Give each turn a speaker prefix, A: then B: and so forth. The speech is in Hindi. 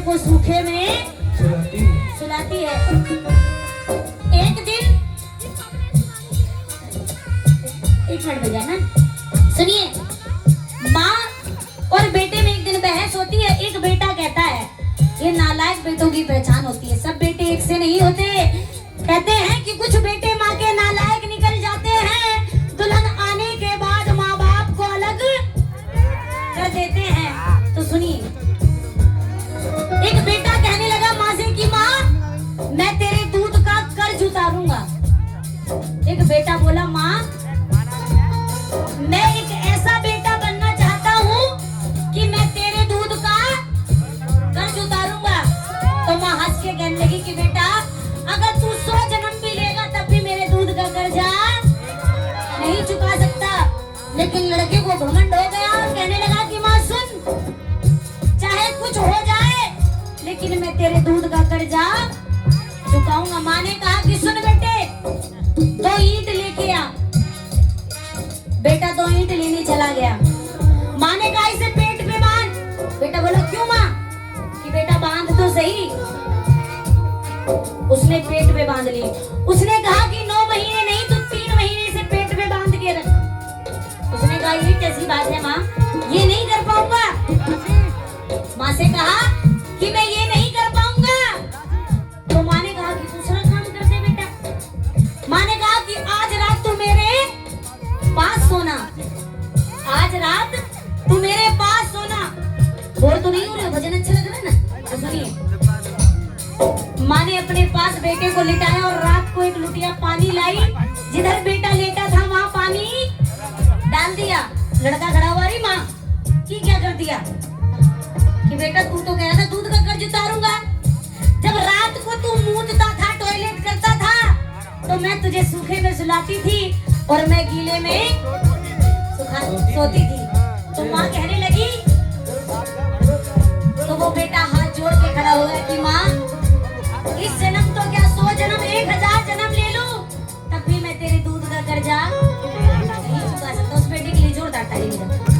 A: को सूखे में सुलाती है। एक दिन, एक मिनट बजा ना, सुनिए। माँ और बेटे में एक दिन बहस होती है। एक बेटा कहता है, ये नालायक बेटों की पहचान होती है, सब बेटे एक से नहीं होते। कहते हैं कि कुछ बेटे माँ के नालायक निकल जाते हैं, दुल्हन आने के बाद माँ बाप को अलग कर देते हैं। तो सुनिए, एक बेटा कहने लगा माँ से कि माँ मैं तेरे दूध का कर्ज उतारूंगा। एक बेटा बोला माँ मैं एक ऐसा बेटा बनना चाहता हूँ कि मैं तेरे दूध का कर्ज उतारूंगा। तो माँ हंस के कहने लगी कि बेटा अगर तू 100 जन्म भी लेगा तब भी मेरे दूध का कर्जा नहीं चुका सकता। लेकिन लड़के को घमंड हो गया और कहने लगा कि माँ सुन, चाहे कुछ हो जाए लेकिन मैं तेरे दूध का कर्जा चुकाऊंगा। माँ ने कहा कि सुन बेटे, 2 ईंट लेके आ। बेटा 2 ईंट लेने चला गया। माँ ने कहा इसे पेट पे बांध। बेटा बोला क्यों माँ? कि बेटा बांध तो सही। उसने पेट पे बांध ली। उसने कहा कि 9 महीने नहीं तो 3 महीने से पेट पे बांध के रख। उसने कहा ये कैसी बात है माँ, ये नहीं कर पाऊंगा। माँ से कहा कि मैं ये नहीं कर पाऊंगा। तो माँ ने कहा कि दूसरा काम कर दे बेटा। माँ ने कहा कि आज रात तू मेरे पास सोना, आज रात तू मेरे पास सोना। बोर तो नहीं हो रहे, भजन अच्छा लग रहा है ना? तो सुनिए, माँ ने अपने पास बेटे को लिटाया और रात को एक लुटिया पानी लाई। जिधर बेटा लेटा था वहाँ पानी डाल दिया। लड़का खड़ा हुआ, रही माँ की क्या कर दिया? कि बेटा तू तो कह रहा था दूध का कर्ज उतारूंगा। जब रात को तू मूतता था, टॉयलेट करता था, तो मैं तुझे सूखे में सुलाती थी और मैं गीले में सोती थी। तो माँ कहने लगी, तो वो बेटा हाथ जोड़ के खड़ा हो गया कि माँ इस जन्म तो क्या 100 जन्म 1000 जन्म ले लूं तब भी मैं तेरे दूध का कर्जा नहीं चुका सकता। उस बेटे के लिए जोरदार ताली बजाओ।